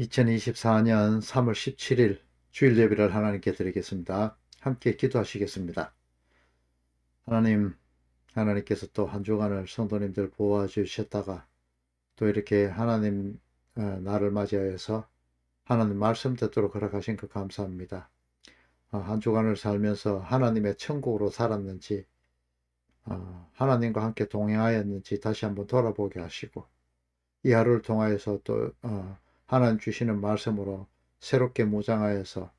2024년 3월 17일 주일 예배를 하나님께 드리겠습니다. 함께 기도하시겠습니다. 하나님, 하나님께서 또 한 주간을 성도님들 보호해 주셨다가 또 이렇게 하나님 나를 맞이하여서 하나님 말씀 듣도록 허락하신 것 감사합니다. 한 주간을 살면서 하나님의 천국으로 살았는지 하나님과 함께 동행하였는지 다시 한번 돌아보게 하시고 이 하루를 통하여서 또 하나님 주시는 말씀으로 새롭게 무장하여서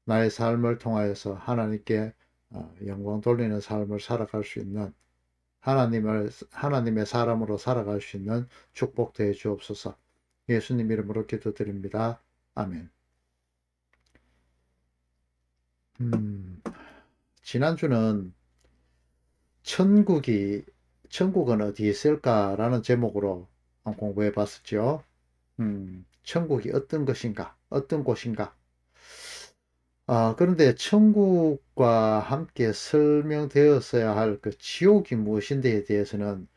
나의 삶을 통하여서 하나님께 영광 돌리는 삶을 살아갈 수 있는 하나님의 사람으로 살아갈 수 있는 축복 되어 주옵소서. 예수님 이름으로 기도드립니다. 아멘. 지난주는 천국은 어디 있을까라는 제목으로 공부해 봤었죠. 천국이 어떤 것인가, 어떤 곳인가. 그런데 천국과 함께 설명되었어야 할 그 지옥이 무엇인데에 대해서는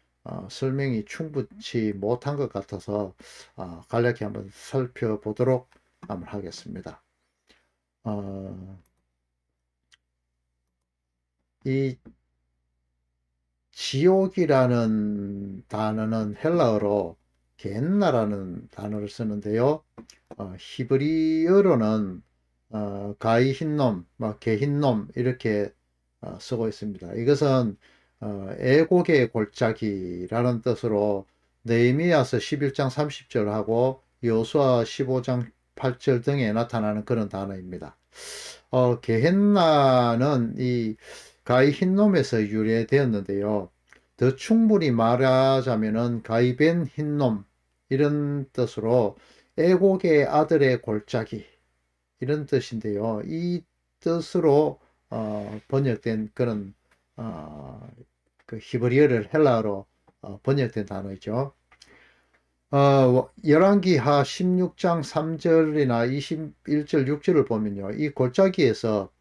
설명이 충분치 못한 것 같아서 간략히 한번 살펴보도록 한번 하겠습니다. 이 지옥이라는 단어는 헬라어로 겐나라는 단어를 쓰는데요. 히브리어로는 가이흰놈, 개흰놈 이렇게 쓰고 있습니다. 이것은 애곡의 골짜기라는 뜻으로 느헤미야서 11장 30절하고 여호수아 15장 8절 등에 나타나는 그런 단어입니다. 게헨나는 이 가이 흰놈에서 유래되었는데요. 더 충분히 말하자면은 가이벤 흰놈 이런 뜻으로 애곡의 아들의 골짜기 이런 뜻인데요. 이 뜻으로 번역된 그런 그 히브리어를 헬라어로 번역된 단어이죠. 열왕기하 16장 3절이나 21절 6절을 보면요. 이 골짜기에서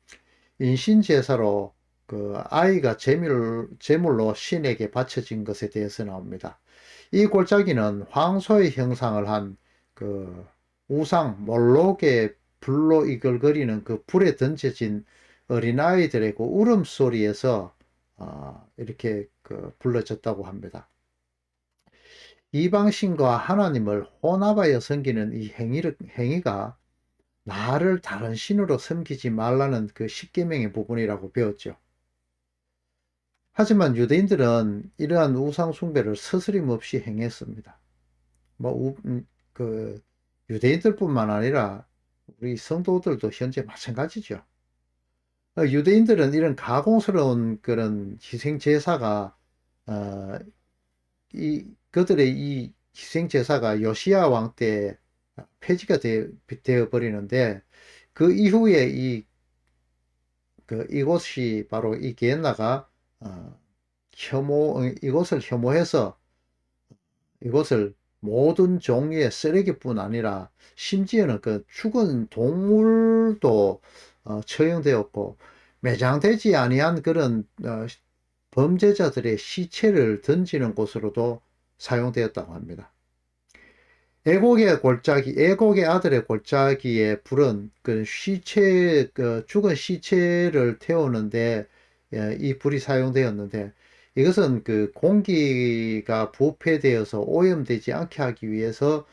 인신제사로 그 아이가 제물로 신에게 바쳐진 것에 대해서 나옵니다. 이 골짜기는 황소의 형상을 한 그 우상 몰록의 불로 이글거리는 그 불에 던져진 어린아이들의 그 울음소리에서 이렇게 그 불러졌다고 합니다. 이방신과 하나님을 혼합하여 섬기는 이 행위가 나를 다른 신으로 섬기지 말라는 그 십계명의 부분이라고 배웠죠. 하지만 유대인들은 이러한 우상 숭배를 스스럼없이 행했습니다. 그 유대인들뿐만 아니라 우리 성도들도 현재 마찬가지죠. 유대인들은 이런 가공스러운 그런 희생 제사가 그들의 이 희생 제사가 요시야 왕 때 폐지가 되어 버리는데 그 이후에 이곳이 바로 이 게엔나가 이곳을 혐오해서 이곳을 모든 종류의 쓰레기뿐 아니라 심지어는 그 죽은 동물도 처형되었고 매장되지 아니한 그런 범죄자들의 시체를 던지는 곳으로도 사용되었다고 합니다. 애곡의 아들의 골짜기에 불은 죽은 시체를 태우는데 이 불이 사용되었는데 이것은 그 공기가 부패되어서 오염되지 않게 하기 위해서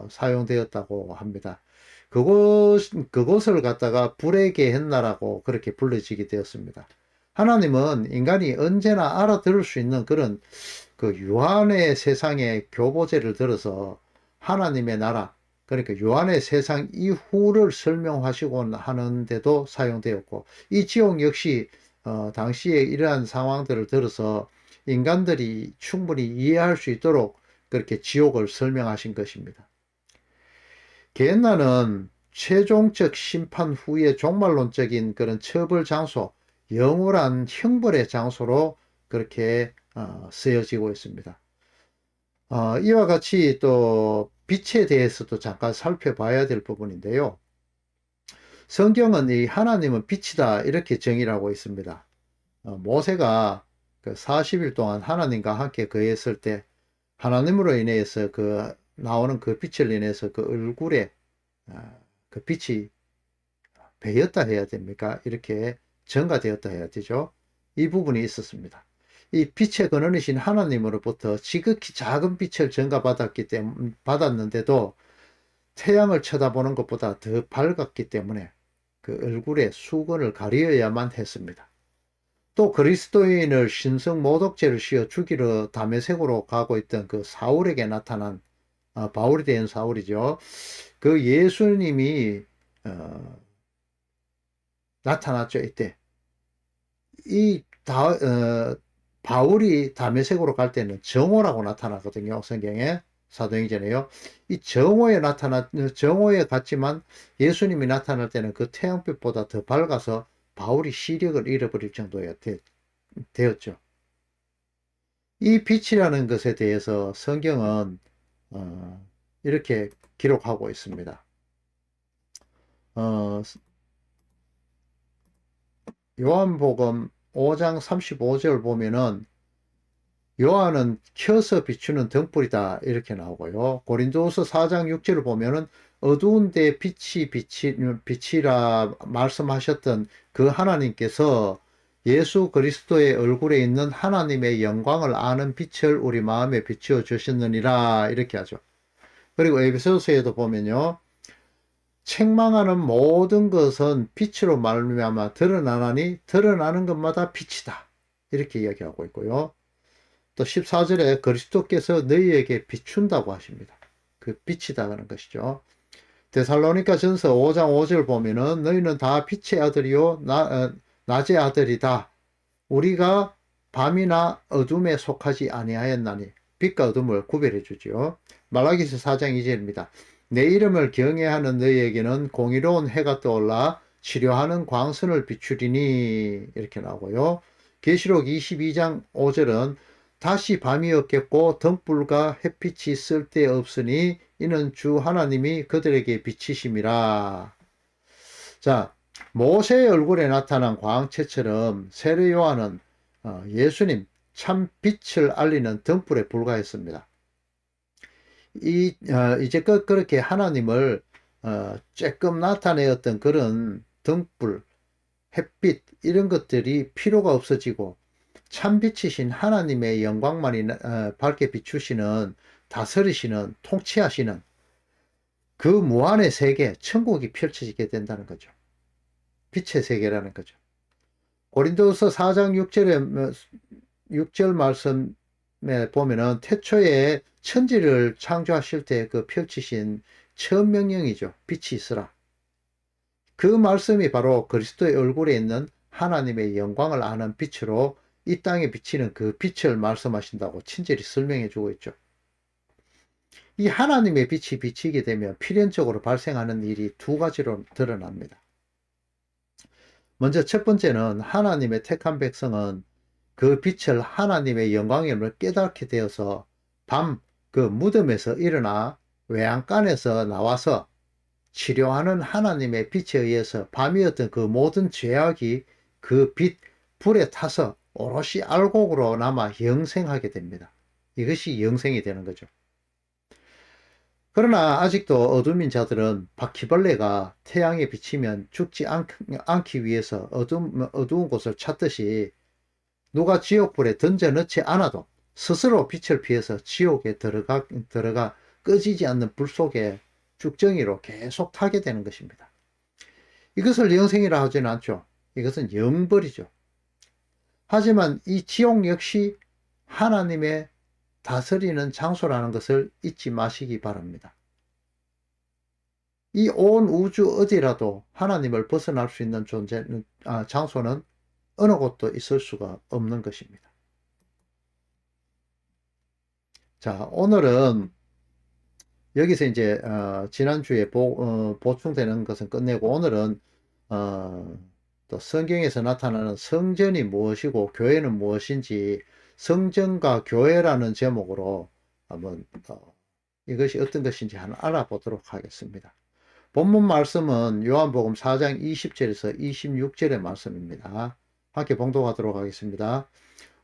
사용되었다고 합니다. 그것을 갖다가 불의 게헨나라고 그렇게 불러지게 되었습니다. 하나님은 인간이 언제나 알아들을 수 있는 그런 그 유한의 세상의 교보제를 들어서 하나님의 나라, 그러니까 요한의 세상 이후를 설명하시곤 하는데도 사용되었고, 이 지옥 역시 당시에 이러한 상황들을 들어서 인간들이 충분히 이해할 수 있도록 그렇게 지옥을 설명하신 것입니다. 게엔나는 최종적 심판 후에 종말론적인 그런 처벌 장소, 영원한 형벌의 장소로 그렇게 쓰여지고 있습니다. 이와 같이 또 빛에 대해서도 잠깐 살펴봐야 될 부분인데요. 성경은 이 하나님은 빛이다 이렇게 정의를 하고 있습니다. 모세가 그 40일 동안 하나님과 함께 거했을 때 하나님으로 인해서 그 나오는 그 빛을 인해서 그 얼굴에 그 빛이 배였다 해야 됩니까? 이렇게 전가되었다 해야 되죠. 이 부분이 있었습니다. 이 빛의 근원이신 하나님으로부터 지극히 작은 빛을 받았는데도 태양을 쳐다보는 것보다 더 밝았기 때문에 그 얼굴에 수건을 가리어야만 했습니다. 또 그리스도인을 신성 모독죄를 씌워 죽이러 다메섹으로 가고 있던 그 사울에게 나타난 바울이 된 사울이죠. 그 예수님이 나타났죠. 이때 이 바울이 다메섹으로 갈 때는 정오라고 나타나거든요. 성경에 사도행전에요. 이 정오에 갔지만 예수님이 나타날 때는 그 태양빛보다 더 밝아서 바울이 시력을 잃어버릴 정도가 되었죠. 이 빛이라는 것에 대해서 성경은 이렇게 기록하고 있습니다. 요한복음 5장 35절 보면은 요한은 켜서 비추는 등불이다 이렇게 나오고요. 고린도후서 4장 6절을 보면은 어두운 데 빛이라 말씀하셨던 그 하나님께서 예수 그리스도의 얼굴에 있는 하나님의 영광을 아는 빛을 우리 마음에 비추어 주셨느니라 이렇게 하죠. 그리고 에베소서에도 보면요. 책망하는 모든 것은 빛으로 말미암아 드러나나니 드러나는 것마다 빛이다. 이렇게 이야기하고 있고요. 또 14절에 그리스도께서 너희에게 비춘다고 하십니다. 그 빛이다라는 것이죠. 데살로니가 전서 5장 5절 보면은 너희는 다 빛의 아들이요 낮의 아들이다. 우리가 밤이나 어둠에 속하지 아니하였나니 빛과 어둠을 구별해 주지요. 말라기서 4장 2절입니다. 내 이름을 경외하는 너희에게는 공의로운 해가 떠올라 치료하는 광선을 비추리니 이렇게 나오고요. 계시록 22장 5절은 다시 밤이 없겠고 등불과 햇빛이 쓸데없으니 이는 주 하나님이 그들에게 비치심이라. 자, 모세의 얼굴에 나타난 광채처럼 세례 요한은 예수님 참 빛을 알리는 등불에 불과했습니다. 이제 그렇게 하나님을 조금 나타내었던 그런 등불, 햇빛 이런 것들이 필요가 없어지고 참빛이신 하나님의 영광만이 밝게 비추시는 다스리시는 통치하시는 그 무한의 세계 천국이 펼쳐지게 된다는 거죠. 빛의 세계라는 거죠. 고린도서 4장 6절 말씀에 보면은 태초에 천지를 창조하실 때 그 펼치신 처음 명령이죠. 빛이 있으라. 그 말씀이 바로 그리스도의 얼굴에 있는 하나님의 영광을 아는 빛으로 이 땅에 비치는 그 빛을 말씀하신다고 친절히 설명해 주고 있죠. 이 하나님의 빛이 비치게 되면 필연적으로 발생하는 일이 두 가지로 드러납니다. 먼저 첫 번째는 하나님의 택한 백성은 그 빛을 하나님의 영광임을 깨닫게 되어서 밤 그 무덤에서 일어나 외양간에서 나와서 치료하는 하나님의 빛에 의해서 밤이었던 그 모든 죄악이 그 빛, 불에 타서 오롯이 알곡으로 남아 영생하게 됩니다. 이것이 영생이 되는 거죠. 그러나 아직도 어둠인 자들은 바퀴벌레가 태양에 비치면 죽지 않기 위해서 어두운 곳을 찾듯이 누가 지옥불에 던져 넣지 않아도 스스로 빛을 피해서 지옥에 들어가 꺼지지 않는 불 속에 쭉정이로 계속 타게 되는 것입니다. 이것을 영생이라 하지는 않죠. 이것은 영벌이죠. 하지만 이 지옥 역시 하나님의 다스리는 장소라는 것을 잊지 마시기 바랍니다. 이 온 우주 어디라도 하나님을 벗어날 수 있는 장소는 어느 곳도 있을 수가 없는 것입니다. 자, 오늘은 여기서 이제 지난주에 보충되는 것은 끝내고 오늘은 또 성경에서 나타나는 성전이 무엇이고 교회는 무엇인지 성전과 교회라는 제목으로 한번 이것이 어떤 것인지 한번 알아보도록 하겠습니다. 본문 말씀은 요한복음 4장 20절에서 26절의 말씀입니다. 함께 봉독하도록 하겠습니다.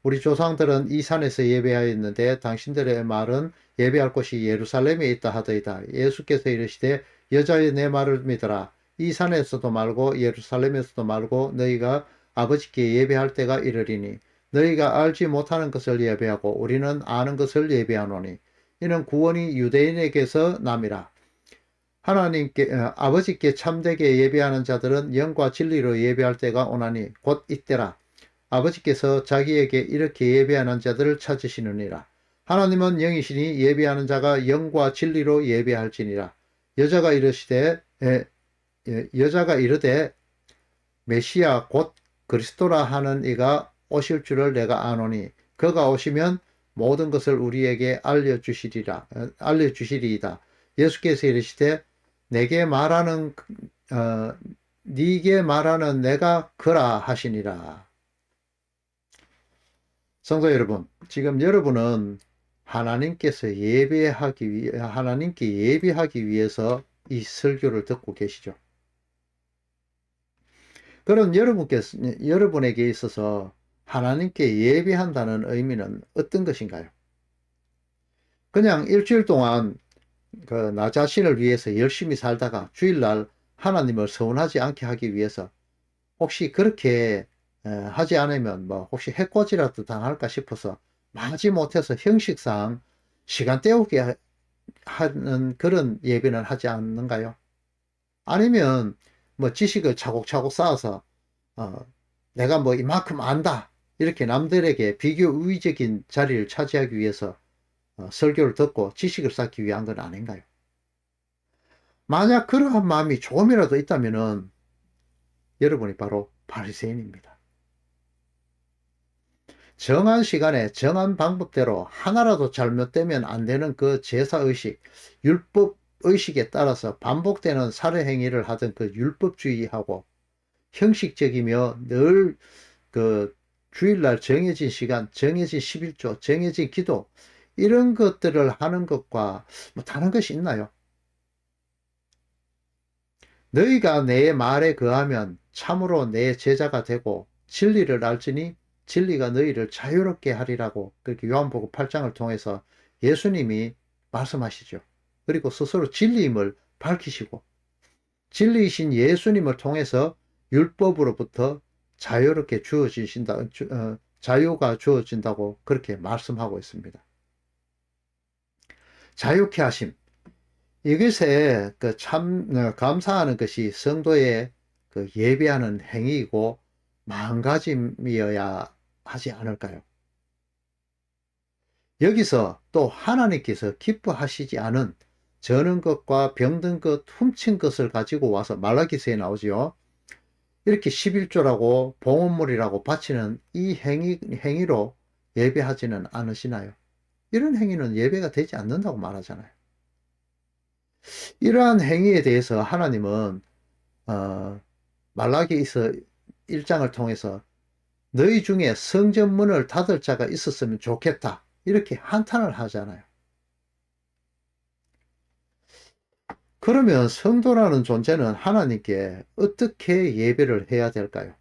우리 조상들은 이 산에서 예배하였는데 당신들의 말은 예배할 곳이 예루살렘에 있다 하더이다. 예수께서 이르시되 여자의 내 말을 믿어라. 이 산에서도 말고 예루살렘에서도 말고 너희가 아버지께 예배할 때가 이르리니 너희가 알지 못하는 것을 예배하고 우리는 아는 것을 예배하노니 이는 구원이 유대인에게서 남이라. 하나님께 아버지께 참되게 예배하는 자들은 영과 진리로 예배할 때가 오나니 곧 이때라. 아버지께서 자기에게 이렇게 예배하는 자들을 찾으시느니라. 하나님은 영이시니 예배하는 자가 영과 진리로 예배할지니라. 여자가 이르되 메시아 곧 그리스도라 하는 이가 오실 줄을 내가 아노니 그가 오시면 모든 것을 우리에게 알려주시리이다. 예수께서 이르시되 네게 말하는 내가 그라 하시니라. 성도 여러분, 지금 여러분은 하나님께 예배하기 위해서 이 설교를 듣고 계시죠. 그럼 여러분에게 있어서 하나님께 예배한다는 의미는 어떤 것인가요? 그냥 일주일 동안 나 자신을 위해서 열심히 살다가 주일날 하나님을 서운하지 않게 하기 위해서 혹시 그렇게 하지 않으면 혹시 해코지라도 당할까 싶어서 마지 못해서 형식상 시간 때우게 하는 그런 예배는 하지 않는가요? 아니면 지식을 차곡차곡 쌓아서 내가 이만큼 안다 이렇게 남들에게 비교우위적인 자리를 차지하기 위해서 설교를 듣고 지식을 쌓기 위한 건 아닌가요? 만약 그러한 마음이 조금이라도 있다면은 여러분이 바로 바리새인입니다. 정한 시간에 정한 방법대로 하나라도 잘못되면 안 되는 그 제사의식, 율법의식에 따라서 반복되는 살해행위를 하던 그 율법주의하고 형식적이며 늘 그 주일날 정해진 시간, 정해진 11조, 정해진 기도 이런 것들을 하는 것과 다른 것이 있나요? 너희가 내 말에 거하면 참으로 내 제자가 되고 진리를 알지니 진리가 너희를 자유롭게 하리라고 그렇게 요한복음 8장을 통해서 예수님이 말씀하시죠. 그리고 스스로 진리임을 밝히시고 진리이신 예수님을 통해서 율법으로부터 자유롭게 자유가 주어진다고 그렇게 말씀하고 있습니다. 자유케 하심. 이것에 감사하는 것이 성도의 예배하는 행위이고 마음가짐이어야 하지 않을까요? 여기서 또 하나님께서 기뻐하시지 않은 저는 것과 병든 것, 훔친 것을 가지고 와서 말라기서에 나오지요. 이렇게 11조라고 봉헌물이라고 바치는 이 행위로 예배하지는 않으시나요? 이런 행위는 예배가 되지 않는다고 말하잖아요. 이러한 행위에 대해서 하나님은 말라기서 1장을 통해서 너희 중에 성전문을 닫을 자가 있었으면 좋겠다 이렇게 한탄을 하잖아요. 그러면 성도라는 존재는 하나님께 어떻게 예배를 해야 될까요?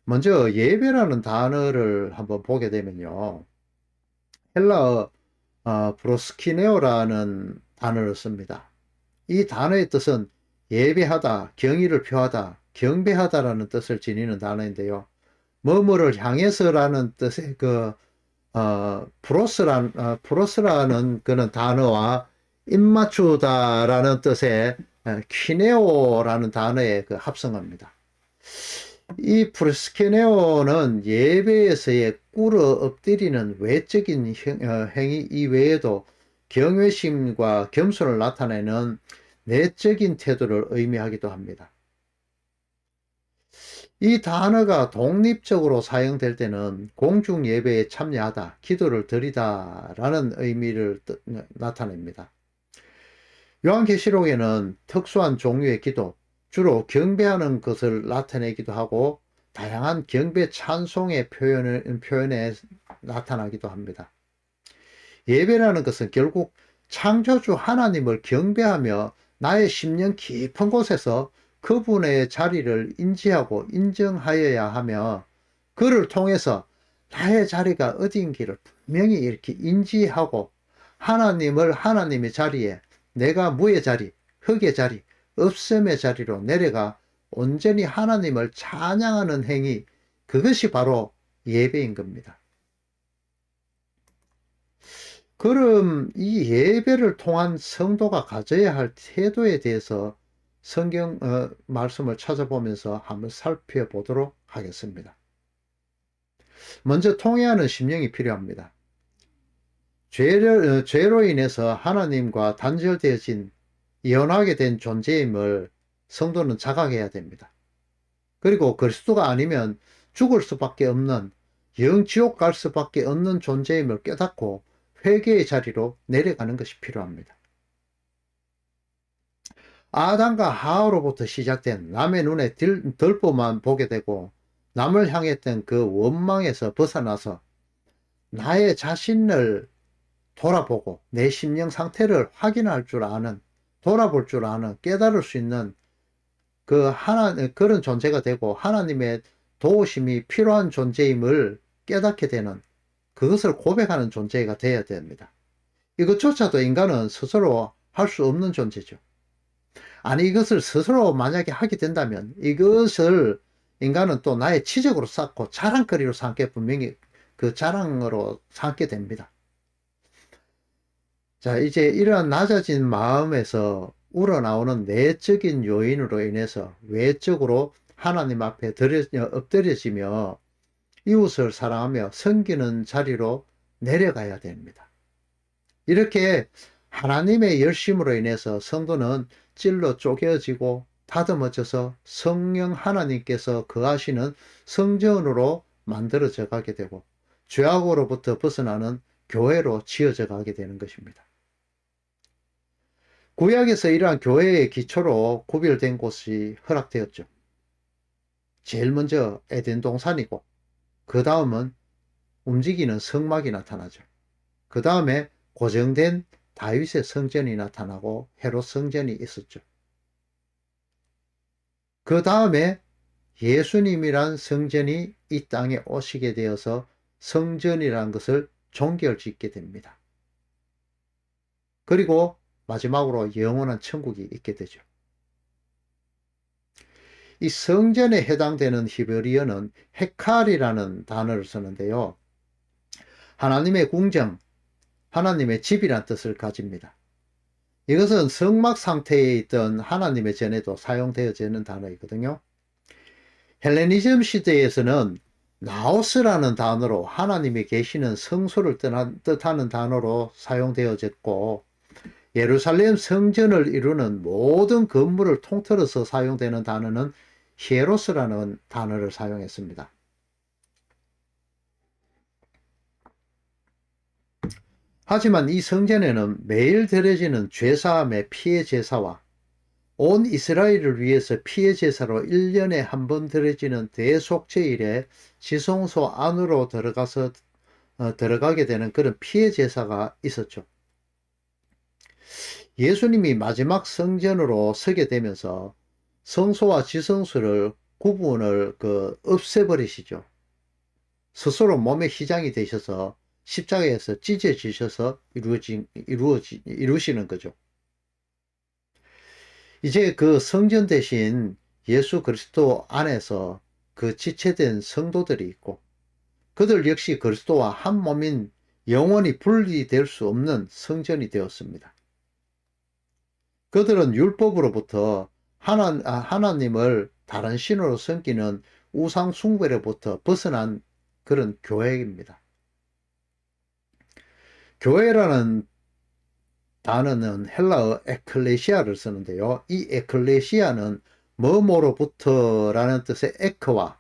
먼저 예배라는 단어를 한번 보게 되면요. 헬라어 브로스키네오라는 단어를 씁니다. 이 단어의 뜻은 예배하다, 경의를 표하다, 경배하다라는 뜻을 지니는 단어인데요. 뭐뭐를 향해서라는 뜻의 프로스라는 그런 단어와 입맞추다라는 뜻의 키네오라는 단어의 합성어입니다. 이 프로스케네오는 예배에서의 꿇어 엎드리는 외적인 행위 이외에도 경외심과 겸손을 나타내는 내적인 태도를 의미하기도 합니다. 이 단어가 독립적으로 사용될 때는 공중 예배에 참여하다, 기도를 드리다 라는 의미를 나타냅니다. 요한계시록에는 특수한 종류의 기도, 주로 경배하는 것을 나타내기도 하고 다양한 경배 찬송의 표현에 나타나기도 합니다. 예배라는 것은 결국 창조주 하나님을 경배하며 나의 심령 깊은 곳에서 그분의 자리를 인지하고 인정하여야 하며 그를 통해서 나의 자리가 어디인지를 분명히 이렇게 인지하고 하나님을 하나님의 자리에 내가 무의 자리, 흙의 자리, 없음의 자리로 내려가 온전히 하나님을 찬양하는 행위, 그것이 바로 예배인 겁니다. 그럼 이 예배를 통한 성도가 가져야 할 태도에 대해서 성경 말씀을 찾아보면서 한번 살펴보도록 하겠습니다. 먼저 통회하는 심령이 필요합니다. 죄로 인해서 하나님과 단절되어진 이혼하게 된 존재임을 성도는 자각해야 됩니다. 그리고 그리스도가 아니면 죽을 수밖에 없는, 영지옥 갈 수밖에 없는 존재임을 깨닫고 회개의 자리로 내려가는 것이 필요합니다. 아담과 하와로부터 시작된 남의 눈에 덜보만 보게 되고 남을 향했던 그 원망에서 벗어나서 나의 자신을 돌아보고 내 심령 상태를 확인할 줄 아는, 돌아볼 줄 아는, 깨달을 수 있는 그런 존재가 되고 하나님의 도우심이 필요한 존재임을 깨닫게 되는, 그것을 고백하는 존재가 되어야 됩니다. 이것조차도 인간은 스스로 할 수 없는 존재죠. 아니, 이것을 스스로 만약에 하게 된다면 이것을 인간은 또 나의 치적으로 쌓고 자랑거리로 삼게, 분명히 그 자랑으로 삼게 됩니다. 자, 이제 이러한 낮아진 마음에서 우러나오는 내적인 요인으로 인해서 외적으로 하나님 앞에 엎드려지며 이웃을 사랑하며 섬기는 자리로 내려가야 됩니다. 이렇게 하나님의 열심으로 인해서 성도는 찔러 쪼개지고 다듬어져서 성령 하나님께서 거하시는 성전으로 만들어져 가게 되고 죄악으로부터 벗어나는 교회로 지어져 가게 되는 것입니다. 구약에서 이러한 교회의 기초로 구별된 곳이 허락되었죠. 제일 먼저 에덴 동산이고 그 다음은 움직이는 성막이 나타나죠. 그 다음에 고정된 다윗의 성전이 나타나고 헤롯 성전이 있었죠. 그 다음에 예수님이란 성전이 이 땅에 오시게 되어서 성전이라는 것을 종결짓게 됩니다. 그리고 마지막으로 영원한 천국이 있게 되죠. 이 성전에 해당되는 히브리어는 헤칼이라는 단어를 쓰는데요. 하나님의 궁정, 하나님의 집이란 뜻을 가집니다. 이것은 성막 상태에 있던 하나님의 전에도 사용되어지는 단어이거든요. 헬레니즘 시대에서는 나오스라는 단어로 하나님이 계시는 성소를 뜻하는 단어로 사용되어졌고, 예루살렘 성전을 이루는 모든 건물을 통틀어서 사용되는 단어는 히에로스라는 단어를 사용했습니다. 하지만 이 성전에는 매일 드려지는 죄사함의 피해 제사와 온 이스라엘을 위해서 피해 제사로 1년에 한 번 드려지는 대속죄일에 지성소 안으로 들어가게 되는 그런 피해 제사가 있었죠. 예수님이 마지막 성전으로 서게 되면서 성소와 지성소를 구분을 없애버리시죠. 스스로 몸의 희장이 되셔서 십자가에서 찢어지셔서 이루시는 거죠. 이제 그 성전 대신 예수 그리스도 안에서 그 지체된 성도들이 있고 그들 역시 그리스도와 한 몸인 영원히 분리될 수 없는 성전이 되었습니다. 그들은 율법으로부터 하나님을 다른 신으로 섬기는 우상 숭배로부터 벗어난 그런 교회입니다. 교회라는 단어는 헬라어 에클레시아를 쓰는데요. 이 에클레시아는 뭐뭐로부터라는 뜻의 에크와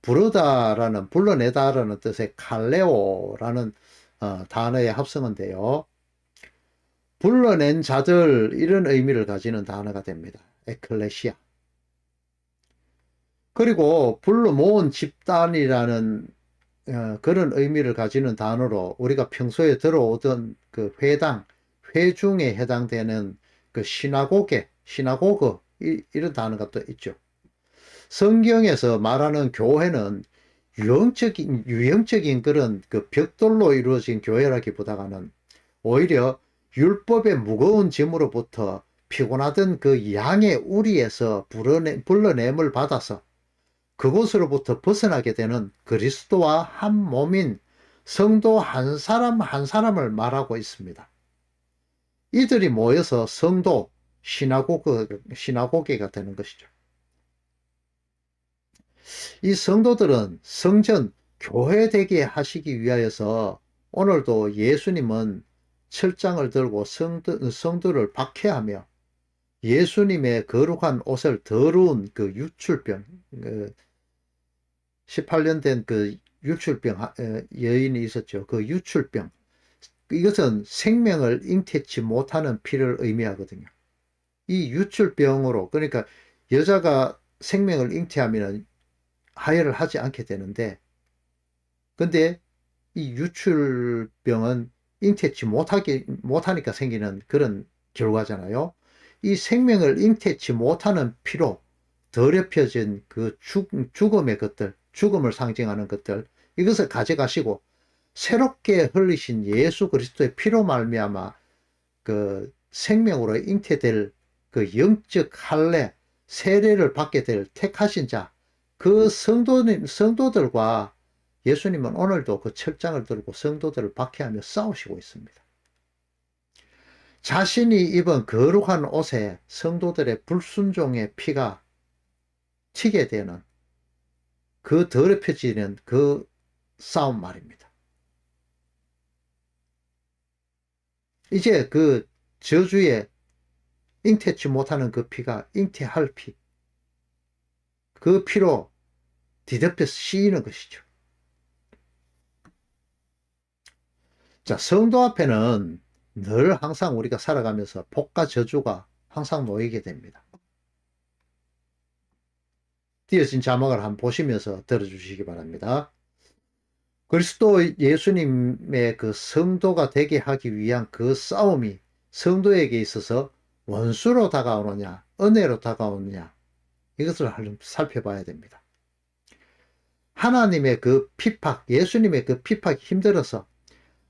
부르다라는, 불러내다라는 뜻의 칼레오라는 단어의 합성어인데요. 불러낸 자들, 이런 의미를 가지는 단어가 됩니다. 에클레시아. 그리고 불러 모은 집단이라는 그런 의미를 가지는 단어로 우리가 평소에 들어오던 그 회당, 회중에 해당되는 그 시나고게, 시나고그, 이런 단어가 또 있죠. 성경에서 말하는 교회는 유형적인 그런 그 벽돌로 이루어진 교회라기보다는 오히려 율법의 무거운 짐으로부터 피곤하던 그 양의 우리에서 불러냄을 받아서 그곳으로부터 벗어나게 되는 그리스도와 한 몸인 성도 한 사람 한 사람을 말하고 있습니다. 이들이 모여서 성도, 시나고게가 되는 것이죠. 이 성도들은 성전, 교회 되게 하시기 위하여서 오늘도 예수님은 철장을 들고 성도를 박해하며 예수님의 거룩한 옷을 더러운 그 유출병, 18년 된 그 유출병 여인이 있었죠. 그 유출병. 이것은 생명을 잉태치 못하는 피를 의미하거든요. 이 유출병으로, 그러니까 여자가 생명을 잉태하면 하혈을 하지 않게 되는데, 근데 이 유출병은 잉태치 못하니까 생기는 그런 결과잖아요. 이 생명을 잉태치 못하는 피로 더럽혀진 그 죽음의 것들, 죽음을 상징하는 것들, 이것을 가져가시고 새롭게 흘리신 예수 그리스도의 피로 말미암아 그 생명으로 잉태될 그 영적 할례, 세례를 받게 될 택하신 자, 그 성도들과 예수님은 오늘도 그 철장을 들고 성도들을 박해하며 싸우시고 있습니다. 자신이 입은 거룩한 옷에 성도들의 불순종의 피가 튀게 되는 그 더럽혀지는 그 싸움 말입니다. 이제 그 저주에 잉태치 못하는 그 피가 잉태할 피, 그 피로 뒤덮여 씌이는 것이죠. 자, 성도 앞에는 늘 항상 우리가 살아가면서 복과 저주가 항상 놓이게 됩니다. 띄어진 자막을 한번 보시면서 들어주시기 바랍니다. 그리스도 예수님의 그 성도가 되게 하기 위한 그 싸움이 성도에게 있어서 원수로 다가오느냐, 은혜로 다가오느냐, 이것을 살펴봐야 됩니다. 하나님의 그 핍박, 예수님의 그 핍박이 힘들어서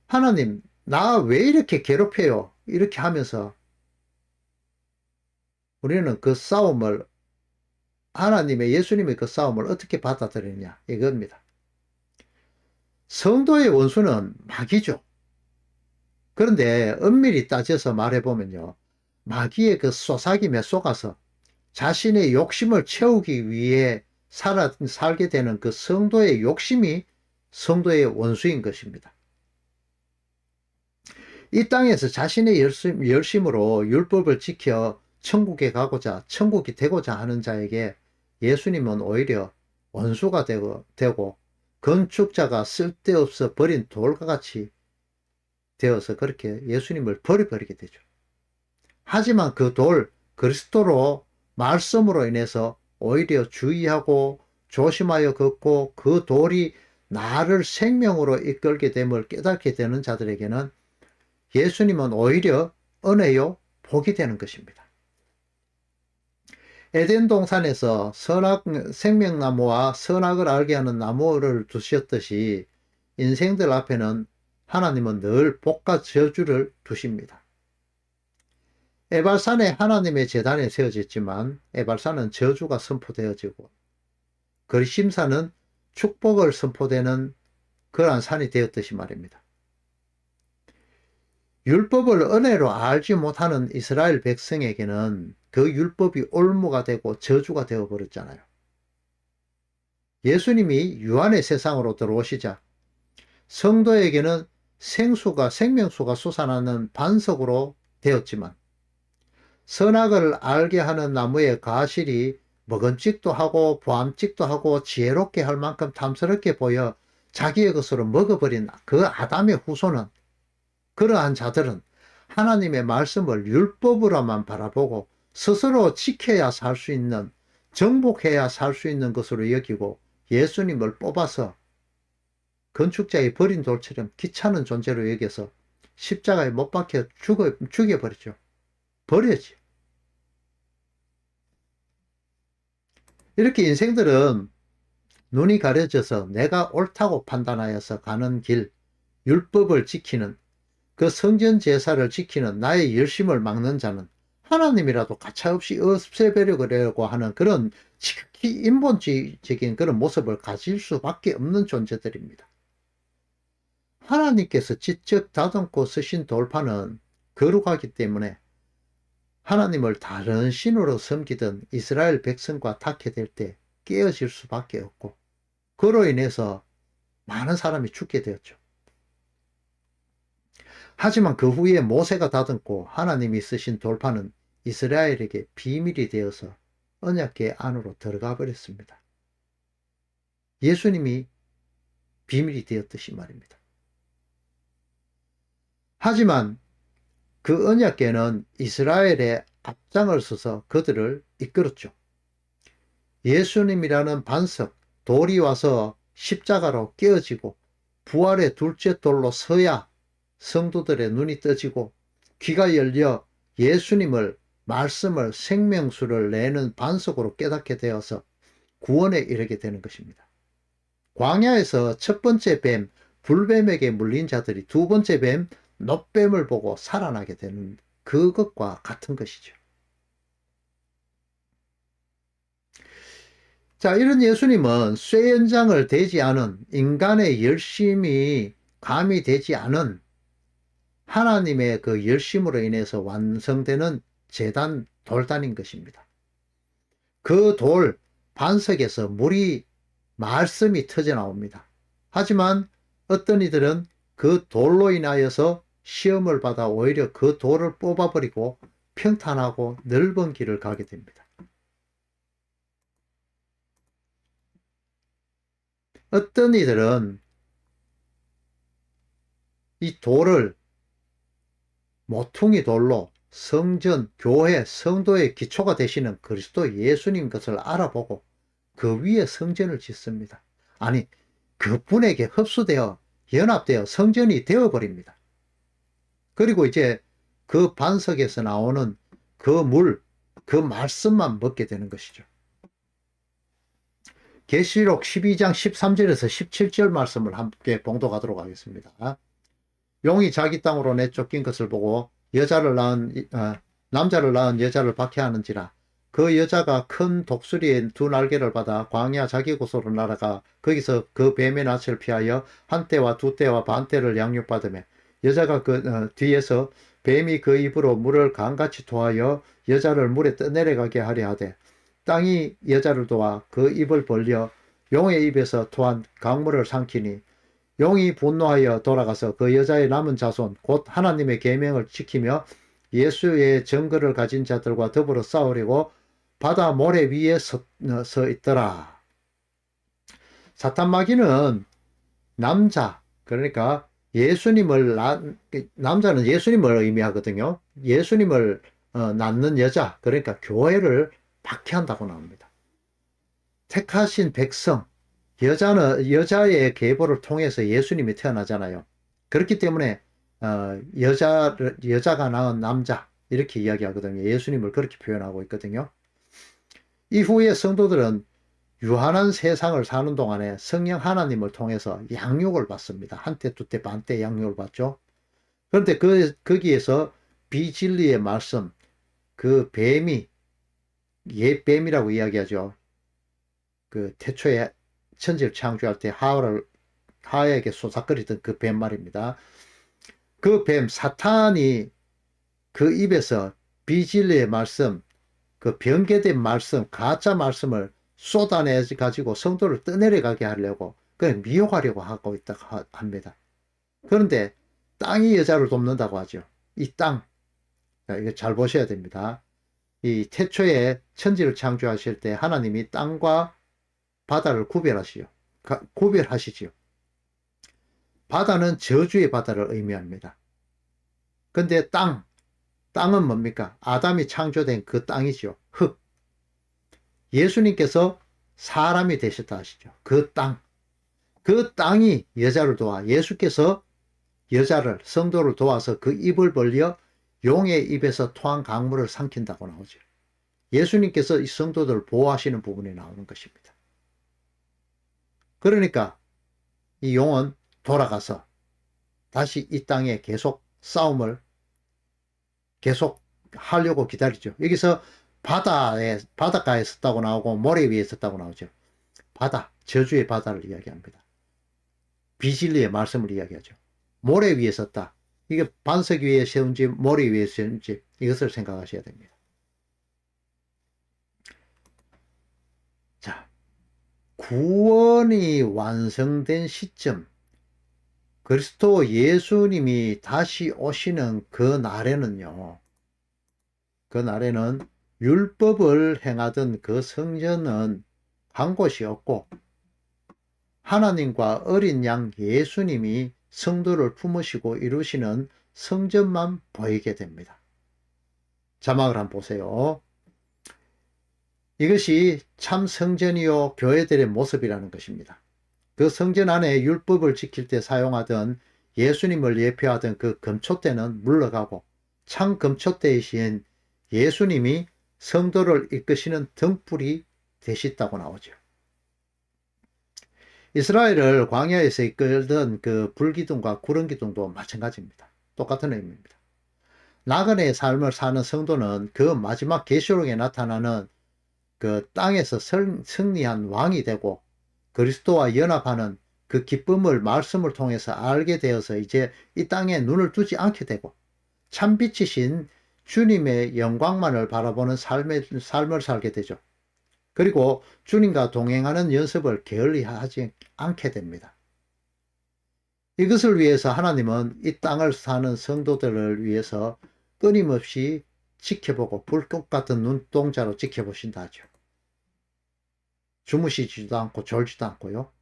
하나님, 나 왜 이렇게 괴롭혀요? 이렇게 하면서 우리는 그 싸움을, 하나님의 예수님의 그 싸움을 어떻게 받아들이냐, 이겁니다. 성도의 원수는 마귀죠. 그런데 엄밀히 따져서 말해보면요, 마귀의 그 쏘사김에 속아서 자신의 욕심을 채우기 위해 살게 되는 그 성도의 욕심이 성도의 원수인 것입니다. 이 땅에서 자신의 열심으로 율법을 지켜 천국에 가고자, 천국이 되고자 하는 자에게 예수님은 오히려 원수가 되고 건축자가 쓸데없어 버린 돌과 같이 되어서 그렇게 예수님을 버려버리게 되죠. 하지만 그 돌, 그리스도로 말씀으로 인해서 오히려 주의하고 조심하여 걷고 그 돌이 나를 생명으로 이끌게 됨을 깨닫게 되는 자들에게는 예수님은 오히려 은혜요, 복이 되는 것입니다. 에덴 동산에서 생명나무와 선악을 알게 하는 나무를 두셨듯이 인생들 앞에는 하나님은 늘 복과 저주를 두십니다. 에발산에 하나님의 제단이 세워졌지만 에발산은 저주가 선포되어지고 거리심산은 축복을 선포되는 그러한 산이 되었듯이 말입니다. 율법을 은혜로 알지 못하는 이스라엘 백성에게는 그 율법이 올무가 되고 저주가 되어버렸잖아요. 예수님이 유한의 세상으로 들어오시자 성도에게는 생명수가 솟아나는 반석으로 되었지만 선악을 알게 하는 나무의 가실이 먹음직도 하고 보암직도 하고 지혜롭게 할 만큼 탐스럽게 보여 자기의 것으로 먹어버린 그 아담의 후손은, 그러한 자들은 하나님의 말씀을 율법으로만 바라보고 스스로 지켜야 살 수 있는, 정복해야 살 수 있는 것으로 여기고 예수님을 뽑아서 건축자의 버린 돌처럼 귀찮은 존재로 여겨서 십자가에 못 박혀 죽여버리죠. 버려지. 이렇게 인생들은 눈이 가려져서 내가 옳다고 판단하여서 가는 길, 율법을 지키는, 그 성전 제사를 지키는 나의 열심을 막는 자는 하나님이라도 가차없이 없애버리려고 하는 그런 지극히 인본주의적인 그런 모습을 가질 수밖에 없는 존재들입니다. 하나님께서 직접 다듬고 쓰신 돌판은 거룩하기 때문에 하나님을 다른 신으로 섬기던 이스라엘 백성과 닿게 될 때 깨어질 수밖에 없고, 그로 인해서 많은 사람이 죽게 되었죠. 하지만 그 후에 모세가 다듬고 하나님이 쓰신 돌판은 이스라엘에게 비밀이 되어서 언약궤 안으로 들어가 버렸습니다. 예수님이 비밀이 되었듯이 말입니다. 하지만 그 언약궤는 이스라엘의 앞장을 서서 그들을 이끌었죠. 예수님이라는 반석, 돌이 와서 십자가로 깨어지고 부활의 둘째 돌로 서야 성도들의 눈이 떠지고 귀가 열려 예수님을, 말씀을, 생명수를 내는 반석으로 깨닫게 되어서 구원에 이르게 되는 것입니다. 광야에서 첫 번째 뱀, 불뱀에게 물린 자들이 두 번째 뱀, 놋뱀을 보고 살아나게 되는 그것과 같은 것이죠. 자, 이런 예수님은 쇠 연장을 대지 않은, 인간의 열심이 가미되지 않은 하나님의 그 열심으로 인해서 완성되는 제단 돌단인 것입니다. 그 돌 반석에서 물이, 말씀이 터져 나옵니다. 하지만 어떤 이들은 그 돌로 인하여서 시험을 받아 오히려 그 돌을 뽑아버리고 평탄하고 넓은 길을 가게 됩니다. 어떤 이들은 이 돌을 모퉁이 돌로 성전, 교회, 성도의 기초가 되시는 그리스도 예수님 것을 알아보고 그 위에 성전을 짓습니다. 아니, 그분에게 흡수되어 연합되어 성전이 되어버립니다. 그리고 이제 그 반석에서 나오는 그 물, 그 말씀만 먹게 되는 것이죠. 계시록 12장 13절에서 17절 말씀을 함께 봉독하도록 하겠습니다. 용이 자기 땅으로 내쫓긴 것을 보고 남자를 낳은 여자를 박해하는지라. 그 여자가 큰 독수리의 두 날개를 받아 광야 자기 곳으로 날아가 거기서 그 뱀의 낯을 피하여 한 때와 두 때와 반 때를 양육받으며, 여자가 그 뒤에서 뱀이 그 입으로 물을 강같이 토하여 여자를 물에 떠내려가게 하려 하되, 땅이 여자를 도와 그 입을 벌려 용의 입에서 토한 강물을 삼키니, 용이 분노하여 돌아가서 그 여자의 남은 자손 곧 하나님의 계명을 지키며 예수의 증거를 가진 자들과 더불어 싸우려고 바다 모래 위에 서 있더라. 사탄 마귀는 남자, 그러니까 남자는 예수님을 의미하거든요. 예수님을 낳는 여자, 그러니까 교회를 박해한다고 나옵니다. 택하신 백성, 여자의 계보를 통해서 예수님이 태어나잖아요. 그렇기 때문에 여자가 낳은 남자 이렇게 이야기하거든요. 예수님을 그렇게 표현하고 있거든요. 이후에 성도들은 유한한 세상을 사는 동안에 성령 하나님을 통해서 양육을 받습니다. 한때, 두때, 반때 양육을 받죠. 그런데 거기에서 비진리의 말씀, 그 뱀이, 옛뱀이라고 이야기하죠. 그 태초에 천지를 창조할 때 하와에게 쏘삭거리던 그 뱀 말입니다. 그 뱀, 사탄이 그 입에서 비진리의 말씀, 그 변개된 말씀, 가짜 말씀을 쏟아내 가지고 성도를 떠내려가게 하려고, 그냥 미혹하려고 하고 있다고 합니다. 그런데 땅이 여자를 돕는다고 하죠. 이 땅, 이거 잘 보셔야 됩니다. 이 태초에 천지를 창조하실 때 하나님이 땅과 바다를 구별하시지요. 바다는 저주의 바다를 의미합니다. 근데 땅은 뭡니까? 아담이 창조된 그 땅이죠. 흙. 예수님께서 사람이 되셨다 하시죠. 그 땅이 여자를 도와, 예수께서 성도를 도와서 그 입을 벌려 용의 입에서 토한 강물을 삼킨다고 나오죠. 예수님께서 이 성도들을 보호하시는 부분이 나오는 것입니다. 그러니까 이 용은 돌아가서 다시 이 땅에 계속 싸움을 계속 하려고 기다리죠. 여기서 바닷가에 있었다고 나오고 모래 위에 있었다고 나오죠. 바다, 저주의 바다를 이야기합니다. 비진리의 말씀을 이야기하죠. 모래 위에 있었다. 이게 반석 위에 세운지 모래 위에 세운지 이것을 생각하셔야 됩니다. 자, 구원이 완성된 시점, 그리스도 예수님이 다시 오시는 그 날에는요, 그 날에는 율법을 행하던 그 성전은 한 곳이 없고 하나님과 어린 양 예수님이 성도를 품으시고 이루시는 성전만 보이게 됩니다. 자막을 한번 보세요. 이것이 참 성전이요 교회들의 모습이라는 것입니다. 그 성전 안에 율법을 지킬 때 사용하던 예수님을 예표하던 그 금초대는 물러가고 참 금초대이신 예수님이 성도를 이끄시는 등불이 되셨다고 나오죠. 이스라엘을 광야에서 이끌던 그 불기둥과 구름기둥도 마찬가지입니다. 똑같은 의미입니다. 나그네의 삶을 사는 성도는 그 마지막 계시록에 나타나는 그 땅에서 승리한 왕이 되고 그리스도와 연합하는 그 기쁨을 말씀을 통해서 알게 되어서 이제 이 땅에 눈을 두지 않게 되고 참빛이신 주님의 영광만을 바라보는 삶을 살게 되죠. 그리고 주님과 동행하는 연습을 게을리하지 않게 됩니다. 이것을 위해서 하나님은 이 땅을 사는 성도들을 위해서 끊임없이 지켜보고 불꽃 같은 눈동자로 지켜보신다 하죠. 주무시지도 않고 졸지도 않고요.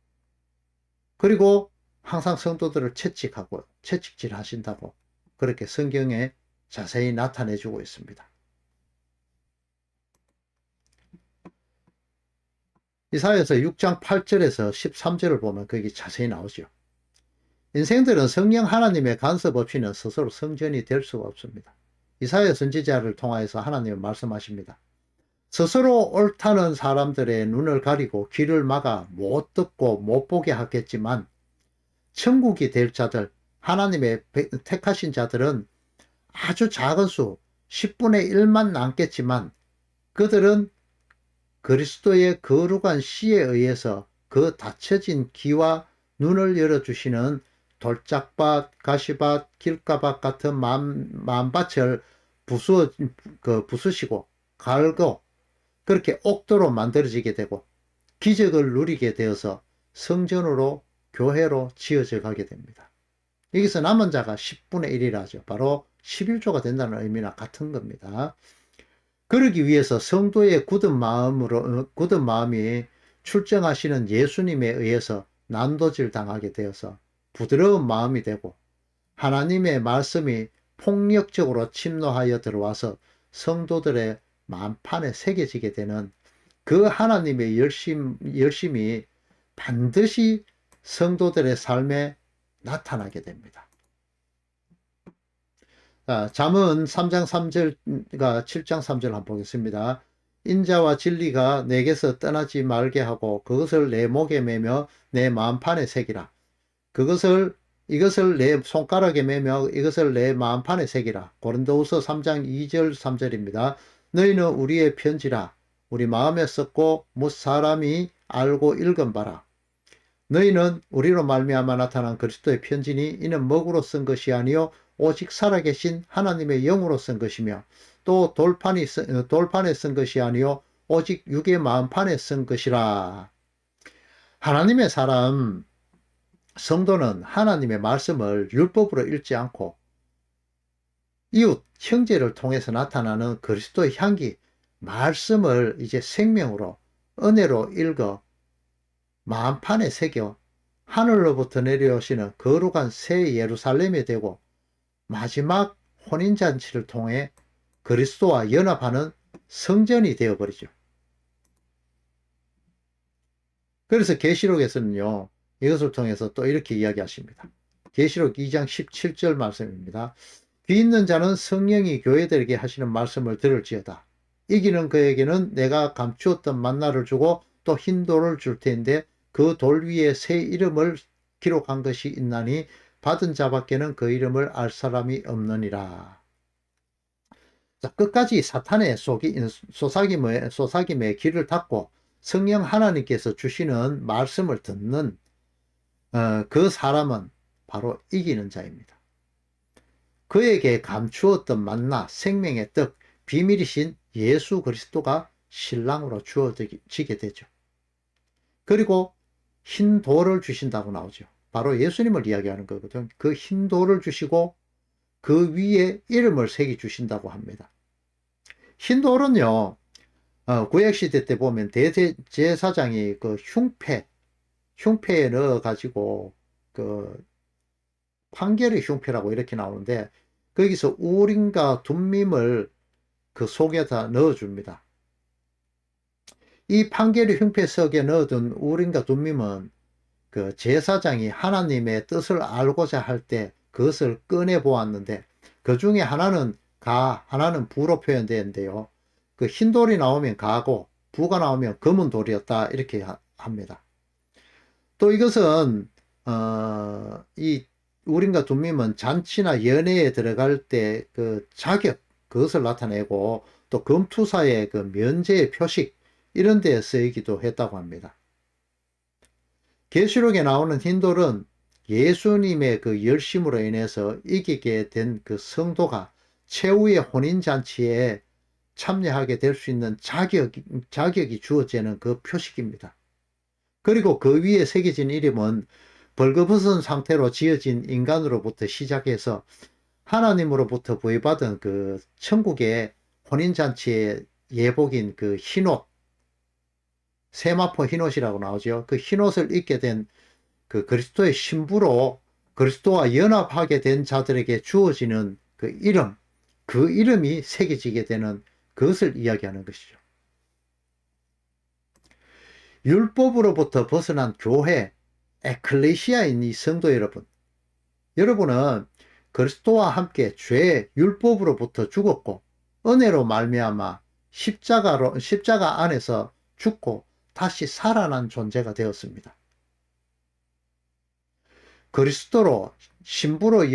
그리고 항상 성도들을 채찍질 하신다고 그렇게 성경에 자세히 나타내주고 있습니다. 이사야서 6장 8절에서 13절을 보면 거기 자세히 나오죠. 인생들은 성령 하나님의 간섭 없이는 스스로 성전이 될 수가 없습니다. 이사야 선지자를 통하여서 하나님은 말씀하십니다. 스스로 옳다는 사람들의 눈을 가리고 귀를 막아 못 듣고 못 보게 하겠지만 천국이 될 자들, 하나님의 택하신 자들은 아주 작은 수, 10분의 1만 남겠지만 그들은 그리스도의 거룩한 씨에 의해서 그 닫혀진 귀와 눈을 열어주시는 돌짝밭, 가시밭, 길가밭 같은 만밭을 부수시고 갈고 그렇게 옥도로 만들어지게 되고 기적을 누리게 되어서 성전으로 교회로 지어져 가게 됩니다. 여기서 남은 자가 10분의 1이라죠. 바로 11조가 된다는 의미나 같은 겁니다. 그러기 위해서 성도의 굳은 마음이 출정하시는 예수님에 의해서 난도질 당하게 되어서 부드러운 마음이 되고 하나님의 말씀이 폭력적으로 침노하여 들어와서 성도들의 만판에 새겨지게 되는 그 하나님의 열심이 반드시 성도들의 삶에 나타나게 됩니다. 잠언 3장 3절과 7장 3절 한번 보겠습니다. 인자와 진리가 내게서 떠나지 말게 하고 그것을 내 목에 매며 내 마음판에 새기라. 이것을 내 손가락에 매며 이것을 내 마음판에 새기라. 고린도후서 3장 2절 3절입니다. 너희는 우리의 편지라. 우리 마음에 썼고 못 사람이 알고 읽은 바라. 너희는 우리로 말미암아 나타난 그리스도의 편지니 이는 먹으로 쓴 것이 아니요 오직 살아계신 하나님의 영으로 쓴 것이며 또 돌판에 쓴 것이 아니요 오직 육의 마음판에 쓴 것이라. 하나님의 사람 성도는 하나님의 말씀을 율법으로 읽지 않고 이웃 형제를 통해서 나타나는 그리스도의 향기 말씀을 이제 생명으로 은혜로 읽어 마음판에 새겨 하늘로부터 내려오시는 거룩한 새 예루살렘이 되고 마지막 혼인잔치를 통해 그리스도와 연합하는 성전이 되어버리죠. 그래서 계시록에서는요. 이것을 통해서 또 이렇게 이야기하십니다. 계시록 2장 17절 말씀입니다. 귀 있는 자는 성령이 교회들에게 하시는 말씀을 들을지어다. 이기는 그에게는 내가 감추었던 만나를 주고 또 흰 돌을 줄 텐데 그 돌 위에 새 이름을 기록한 것이 있나니 받은 자밖에는 그 이름을 알 사람이 없느니라. 자, 끝까지 사탄의 소사김의 길을 닫고 성령 하나님께서 주시는 말씀을 듣는 그 사람은 바로 이기는 자입니다. 그에게 감추었던 만나 생명의 떡 비밀이신 예수 그리스도가 신랑으로 주어지게 되죠. 그리고 흰 돌을 주신다고 나오죠. 바로 예수님을 이야기하는 거거든. 그 흰 돌을 주시고 그 위에 이름을 새겨 주신다고 합니다. 흰 돌은요, 구약시대 때 보면 대제사장이 그 흉패에 넣어가지고 그 판결의 흉패라고 이렇게 나오는데 거기서 우림과 둠밈을 그 속에다 넣어줍니다. 이 판결의 흉패 속에 넣어둔 우림과 둠밈은 그 제사장이 하나님의 뜻을 알고자 할 때 그것을 꺼내 보았는데 그 중에 하나는 가, 하나는 부로 표현되는데요. 그 흰 돌이 나오면 가고 부가 나오면 검은 돌이었다 이렇게 합니다. 또 이것은 이 우림과 둠밈은 잔치나 연회에 들어갈 때 그 자격 그것을 나타내고 또 금투사의 그 면제의 표식 이런 데에 쓰이기도 했다고 합니다. 계시록에 나오는 흰돌은 예수님의 그 열심으로 인해서 이기게 된 그 성도가 최후의 혼인잔치에 참여하게 될 수 있는 자격이 주어지는 그 표식입니다. 그리고 그 위에 새겨진 이름은 벌거벗은 상태로 지어진 인간으로부터 시작해서 하나님으로부터 부여받은 그 천국의 혼인잔치의 예복인 그 흰옷, 세마포 흰옷이라고 나오죠. 그 흰옷을 입게 된 그 그리스도의 신부로 그리스도와 연합하게 된 자들에게 주어지는 그 이름이 새겨지게 되는 그것을 이야기하는 것이죠. 율법으로부터 벗어난 교회, 에클레시아인 이 성도 여러분은 그리스도와 함께 죄, 율법으로부터 죽었고 은혜로 말미암아 십자가 안에서 죽고 다시 살아난 존재가 되었습니다. 그리스도의 신부로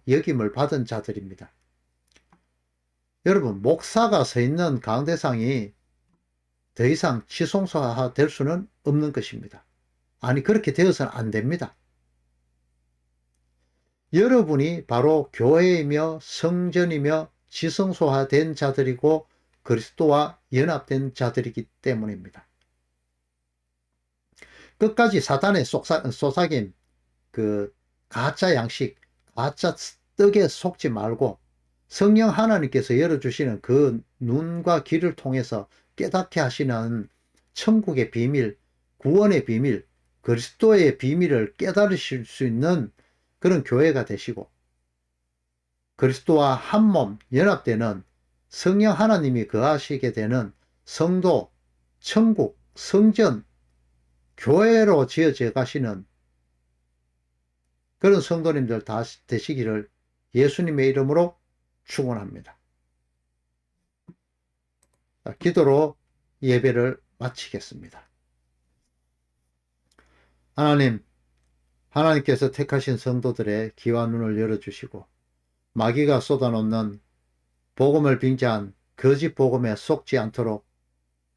역임을 받은 자들입니다. 여러분, 목사가 서 있는 강대상이 더 이상 지성소화 될 수는 없는 것입니다. 아니, 그렇게 되어서는 안 됩니다. 여러분이 바로 교회이며 성전이며 지성소화된 자들이고 그리스도와 연합된 자들이기 때문입니다. 끝까지 사탄의 속삭임, 그 가짜 양식, 가짜 떡에 속지 말고 성령 하나님께서 열어주시는 그 눈과 귀를 통해서 깨닫게 하시는 천국의 비밀, 구원의 비밀, 그리스도의 비밀을 깨달으실 수 있는 그런 교회가 되시고 그리스도와 한 몸 연합되는 성령 하나님이 거하시게 되는 성도, 천국, 성전, 교회로 지어져 가시는 그런 성도님들 다 되시기를 예수님의 이름으로 축원합니다. 기도로 예배를 마치겠습니다. 하나님께서 택하신 성도들의 귀와 눈을 열어주시고 마귀가 쏟아놓는 복음을 빙자한 거짓 복음에 속지 않도록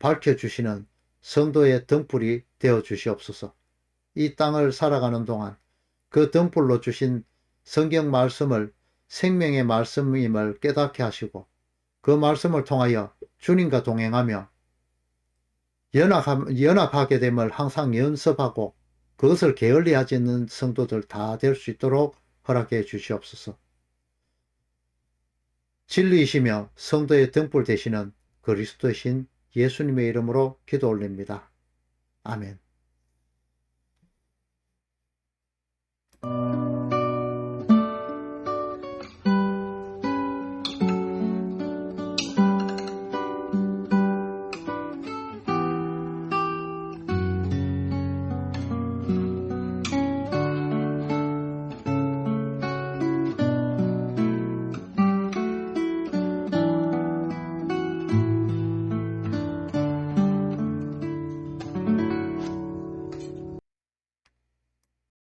밝혀주시는 성도의 등불이 되어 주시옵소서. 이 땅을 살아가는 동안 그 등불로 주신 성경 말씀을 생명의 말씀임을 깨닫게 하시고 그 말씀을 통하여 주님과 동행하며 연합하게 됨을 항상 연습하고 그것을 게을리하지 않는 성도들 다 될 수 있도록 허락해 주시옵소서. 진리이시며 성도의 등불 되시는 그리스도이신 예수님의 이름으로 기도 올립니다. 아멘.